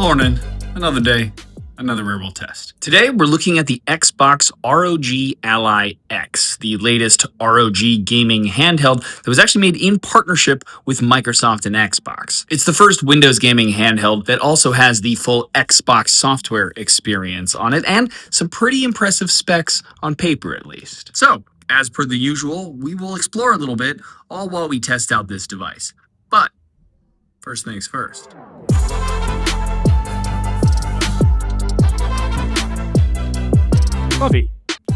Morning, another day, another wearable test. Today we're looking at the Xbox ROG Ally X, the latest ROG gaming handheld that was actually made in partnership with Microsoft and Xbox. It's the first Windows gaming handheld that also has the full Xbox software experience on it and some pretty impressive specs on paper at least. So, as per the usual, we will explore a little bit all while we test out this device. But first things first. Coffee.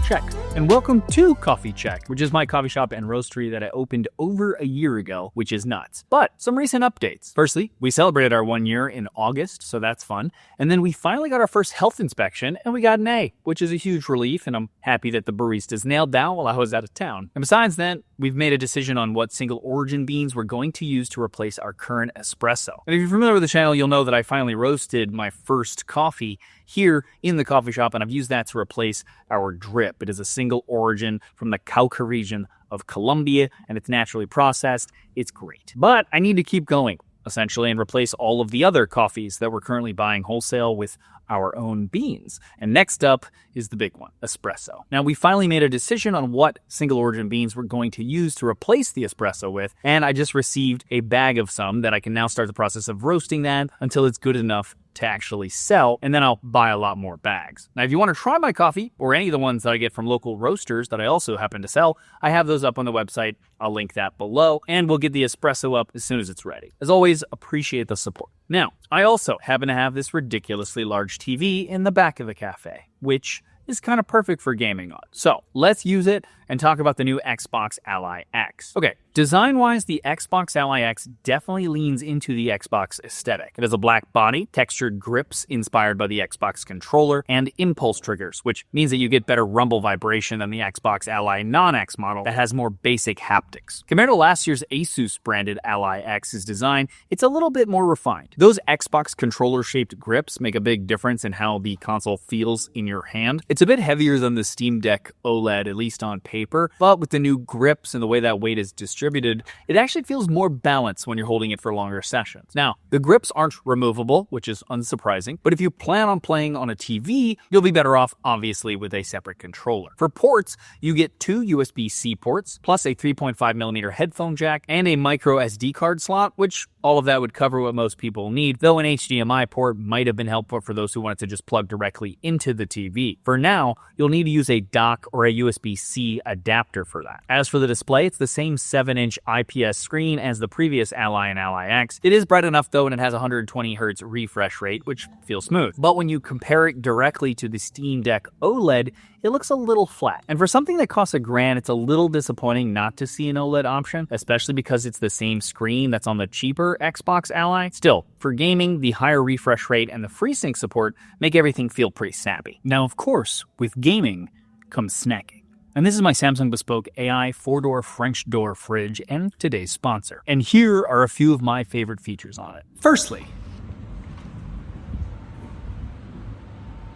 Check. And welcome to Coffee Check, which is my coffee shop and roastery that I opened over a year ago, which is nuts. But some recent updates. Firstly, we celebrated our 1 year in August, so that's fun. And then we finally got our first health inspection, and we got an A, which is a huge relief, and I'm happy that the baristas nailed that while I was out of town. And besides that, we've made a decision on what single origin beans we're going to use to replace our current espresso. And if you're familiar with the channel, you'll know that I finally roasted my first coffee here in the coffee shop, and I've used that to replace our drip. It is a single origin from the Cauca region of Colombia, and it's naturally processed. It's great. But I need to keep going, essentially, and replace all of the other coffees that we're currently buying wholesale with our own beans. And next up is the big one, espresso. Now, we finally made a decision on what single origin beans we're going to use to replace the espresso with, and I just received a bag of some that I can now start the process of roasting that until it's good enough to actually sell, and then I'll buy a lot more bags. Now, if you want to try my coffee, or any of the ones that I get from local roasters that I also happen to sell, I have those up on the website. I'll link that below, and we'll get the espresso up as soon as it's ready. As always, appreciate the support. Now, I also happen to have this ridiculously large TV in the back of the cafe, which is kind of perfect for gaming on. So let's use it and talk about the new Xbox Ally X. Okay, design-wise, the Xbox Ally X definitely leans into the Xbox aesthetic. It has a black body, textured grips inspired by the Xbox controller, and impulse triggers, which means that you get better rumble vibration than the Xbox Ally non-X model that has more basic haptics. Compared to last year's Asus-branded Ally X's design, it's a little bit more refined. Those Xbox controller-shaped grips make a big difference in how the console feels in your hand. It's a bit heavier than the Steam Deck OLED, at least on paper, but with the new grips and the way that weight is distributed, it actually feels more balanced when you're holding it for longer sessions. Now, the grips aren't removable, which is unsurprising, but if you plan on playing on a TV, you'll be better off, obviously, with a separate controller. For ports, you get 2 USB-C ports, plus a 3.5mm headphone jack, and a micro SD card slot, which all of that would cover what most people need, though an HDMI port might have been helpful for those who wanted to just plug directly into the TV. For now, you'll need to use a dock or a USB-C adapter for that. As for the display, it's the same 7-inch IPS screen as the previous Ally and Ally X. It is bright enough though, and it has 120Hz refresh rate, which feels smooth. But when you compare it directly to the Steam Deck OLED, it looks a little flat. And for something that costs $1,000, it's a little disappointing not to see an OLED option, especially because it's the same screen that's on the cheaper Xbox Ally. Still, for gaming, the higher refresh rate and the FreeSync support make everything feel pretty snappy. Now, of course, with gaming comes snacking. And this is my Samsung Bespoke AI 4-door French door fridge and today's sponsor. And here are a few of my favorite features on it. Firstly,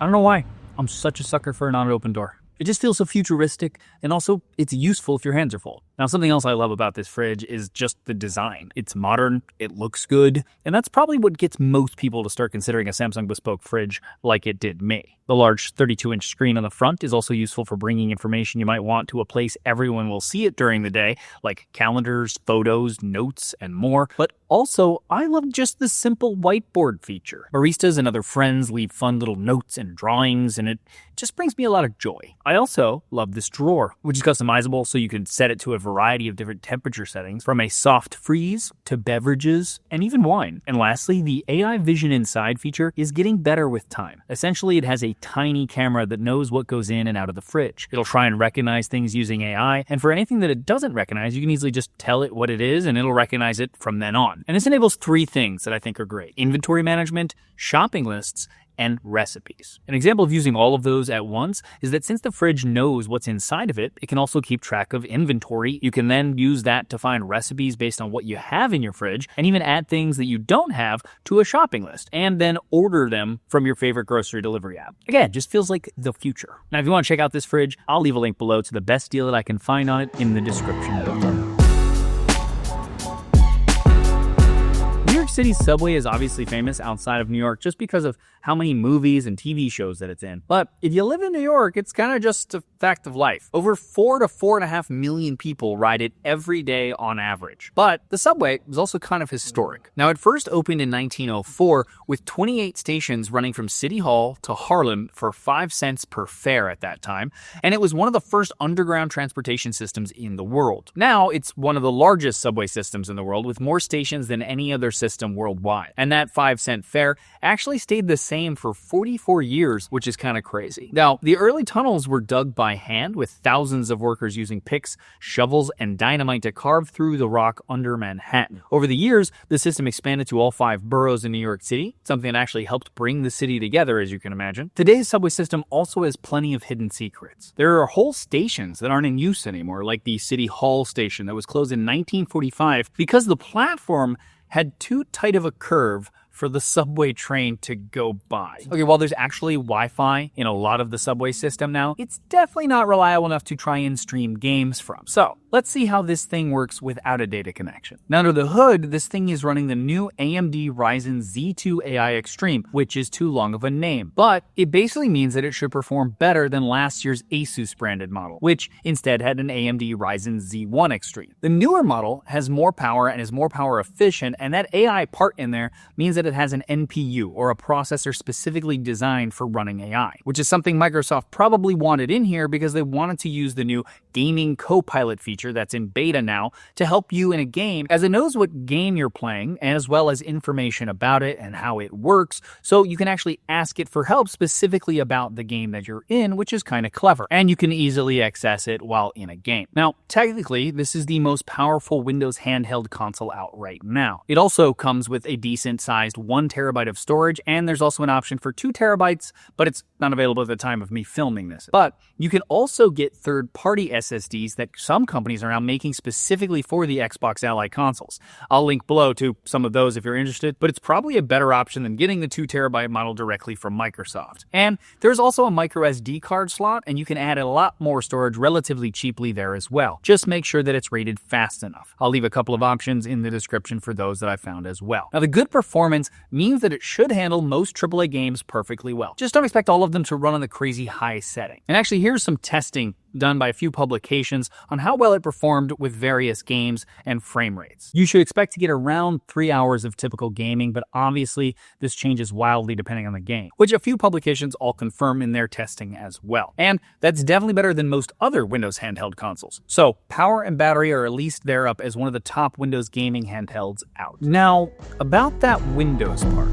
I don't know why, I'm such a sucker for an on-open door. It just feels so futuristic, and also it's useful if your hands are full. Now, something else I love about this fridge is just the design. It's modern, it looks good, and that's probably what gets most people to start considering a Samsung Bespoke fridge like it did me. The large 32-inch screen on the front is also useful for bringing information you might want to a place everyone will see it during the day, like calendars, photos, notes, and more. But also, I love just the simple whiteboard feature. Baristas and other friends leave fun little notes and drawings, and it just brings me a lot of joy. I also love this drawer, which is customizable so you can set it to a variety of different temperature settings, from a soft freeze to beverages and even wine. And lastly, the AI Vision Inside feature is getting better with time. Essentially, it has a tiny camera that knows what goes in and out of the fridge. It'll try and recognize things using AI, and for anything that it doesn't recognize, you can easily just tell it what it is and it'll recognize it from then on. And this enables 3 things that I think are great: inventory management, shopping lists, and recipes. An example of using all of those at once is that since the fridge knows what's inside of it, it can also keep track of inventory. You can then use that to find recipes based on what you have in your fridge, and even add things that you don't have to a shopping list, and then order them from your favorite grocery delivery app. Again, just feels like the future. Now, if you want to check out this fridge, I'll leave a link below to the best deal that I can find on it in the description below. City's subway is obviously famous outside of New York just because of how many movies and TV shows that it's in. But if you live in New York, it's kind of just a fact of life. Over 4 to 4.5 million people ride it every day on average. But the subway is also kind of historic. Now, it first opened in 1904 with 28 stations running from City Hall to Harlem for 5 cents per fare at that time, and it was one of the first underground transportation systems in the world. Now, it's one of the largest subway systems in the world with more stations than any other system worldwide. And that 5-cent fare actually stayed the same for 44 years, which is kind of crazy. Now, the early tunnels were dug by hand with thousands of workers using picks, shovels, and dynamite to carve through the rock under Manhattan. Over the years, the system expanded to all 5 boroughs in New York City, something that actually helped bring the city together, as you can imagine. Today's subway system also has plenty of hidden secrets. There are whole stations that aren't in use anymore, like the City Hall station that was closed in 1945 because the platform had too tight of a curve for the subway train to go by. Okay, while there's actually Wi-Fi in a lot of the subway system now, it's definitely not reliable enough to try and stream games from. So, let's see how this thing works without a data connection. Now, under the hood, this thing is running the new AMD Ryzen Z2 AI Extreme, which is too long of a name. But it basically means that it should perform better than last year's Asus branded model, which instead had an AMD Ryzen Z1 Extreme. The newer model has more power and is more power efficient, and that AI part in there means that it has an NPU, or a processor specifically designed for running AI, which is something Microsoft probably wanted in here because they wanted to use the new gaming co-pilot feature that's in beta now to help you in a game, as it knows what game you're playing, as well as information about it and how it works, so you can actually ask it for help specifically about the game that you're in, which is kind of clever, and you can easily access it while in a game. Now, technically, this is the most powerful Windows handheld console out right now. It also comes with a decent-sized 1 terabyte of storage, and there's also an option for 2 terabytes, but it's not available at the time of me filming this. But you can also get third-party SSDs that some companies are now making specifically for the Xbox Ally consoles. I'll link below to some of those if you're interested, but it's probably a better option than getting the 2 terabyte model directly from Microsoft. And there's also a micro SD card slot, and you can add a lot more storage relatively cheaply there as well. Just make sure that it's rated fast enough. I'll leave a couple of options in the description for those that I found as well. Now, the good performance means that it should handle most AAA games perfectly well. Just don't expect all of them to run on the crazy high setting. And actually, here's some testing done by a few publications on how well it performed with various games and frame rates. You should expect to get around 3 hours of typical gaming, but obviously this changes wildly depending on the game, which a few publications all confirm in their testing as well. And that's definitely better than most other Windows handheld consoles. So power and battery are at least there up as one of the top Windows gaming handhelds out. Now, about that Windows part.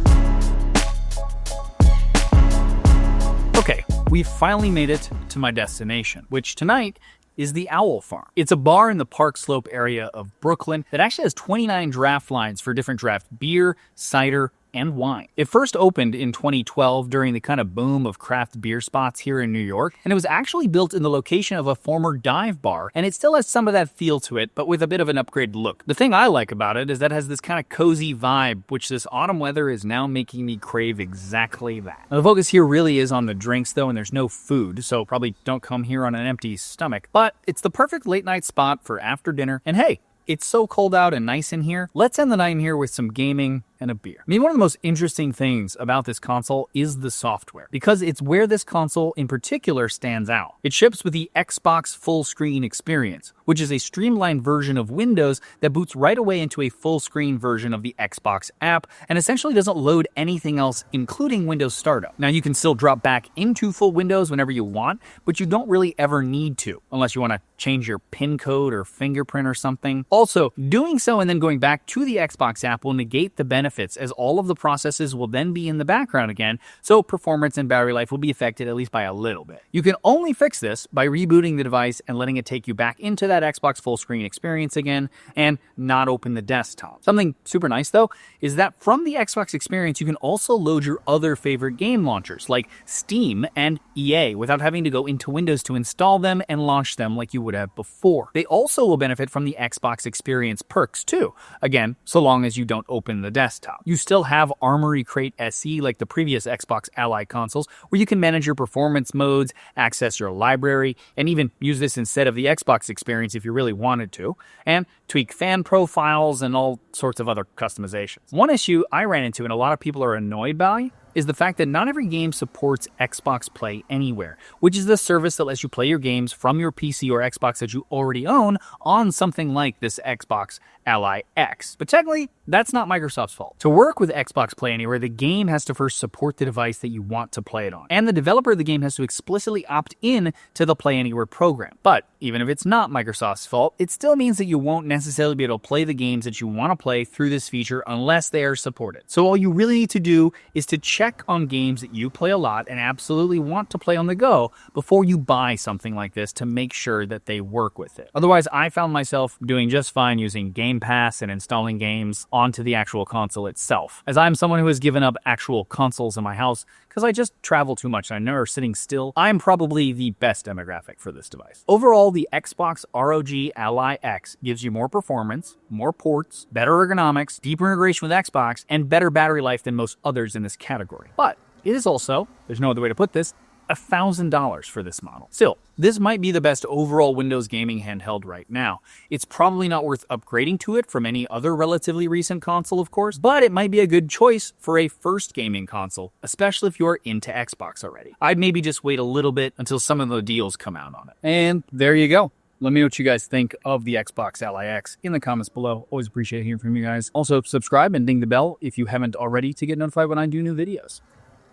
Okay, we've finally made it to my destination, which tonight is the Owl Farm. It's a bar in the Park Slope area of Brooklyn that actually has 29 draft lines for different draft beer, cider, and wine. It first opened in 2012 during the kind of boom of craft beer spots here in New York, and it was actually built in the location of a former dive bar, and it still has some of that feel to it, but with a bit of an upgraded look. The thing I like about it is that it has this kind of cozy vibe, which this autumn weather is now making me crave exactly that. Now, the focus here really is on the drinks though, and there's no food, so probably don't come here on an empty stomach, but it's the perfect late night spot for after dinner, and hey, it's so cold out and nice in here. Let's end the night in here with some gaming and a beer. I mean, one of the most interesting things about this console is the software, because it's where this console in particular stands out. It ships with the Xbox full screen experience, which is a streamlined version of Windows that boots right away into a full screen version of the Xbox app and essentially doesn't load anything else, including Windows Startup. Now, you can still drop back into full Windows whenever you want, but you don't really ever need to, unless you want to change your PIN code or fingerprint or something. Also, doing so and then going back to the Xbox app will negate the benefits, as all of the processes will then be in the background again, so performance and battery life will be affected at least by a little bit. You can only fix this by rebooting the device and letting it take you back into that Xbox full screen experience again and not open the desktop. Something super nice though is that from the Xbox experience you can also load your other favorite game launchers like Steam and EA without having to go into Windows to install them and launch them like you would have before. They also will benefit from the Xbox experience perks too, again, so long as you don't open the desktop. desktop. You still have Armory Crate SE like the previous Xbox Ally consoles, where you can manage your performance modes, access your library, and even use this instead of the Xbox experience if you really wanted to, and tweak fan profiles and all sorts of other customizations. One issue I ran into and a lot of people are annoyed by is the fact that not every game supports Xbox Play Anywhere, which is the service that lets you play your games from your PC or Xbox that you already own on something like this Xbox Ally X. But technically, that's not Microsoft's fault. To work with Xbox Play Anywhere, the game has to first support the device that you want to play it on, and the developer of the game has to explicitly opt in to the Play Anywhere program. But even if it's not Microsoft's fault, it still means that you won't necessarily be able to play the games that you want to play through this feature unless they are supported. So all you really need to do is to check on games that you play a lot and absolutely want to play on the go before you buy something like this to make sure that they work with it. Otherwise, I found myself doing just fine using Game Pass and installing games onto the actual console itself, as I'm someone who has given up actual consoles in my house because I just travel too much and I'm never sitting still. I'm probably the best demographic for this device. Overall, the Xbox ROG Ally X gives you more performance, more ports, better ergonomics, deeper integration with Xbox, and better battery life than most others in this category. But it is also, there's no other way to put this, $1,000 for this model. Still, this might be the best overall Windows gaming handheld right now. It's probably not worth upgrading to it from any other relatively recent console, of course, but it might be a good choice for a first gaming console, especially if you're into Xbox already. I'd maybe just wait a little bit until some of the deals come out on it. And there you go. Let me know what you guys think of the Xbox Ally X in the comments below. Always appreciate hearing from you guys. Also, subscribe and ding the bell if you haven't already to get notified when I do new videos.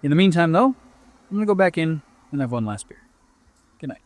In the meantime, though, I'm going to go back in and have one last beer. Good night.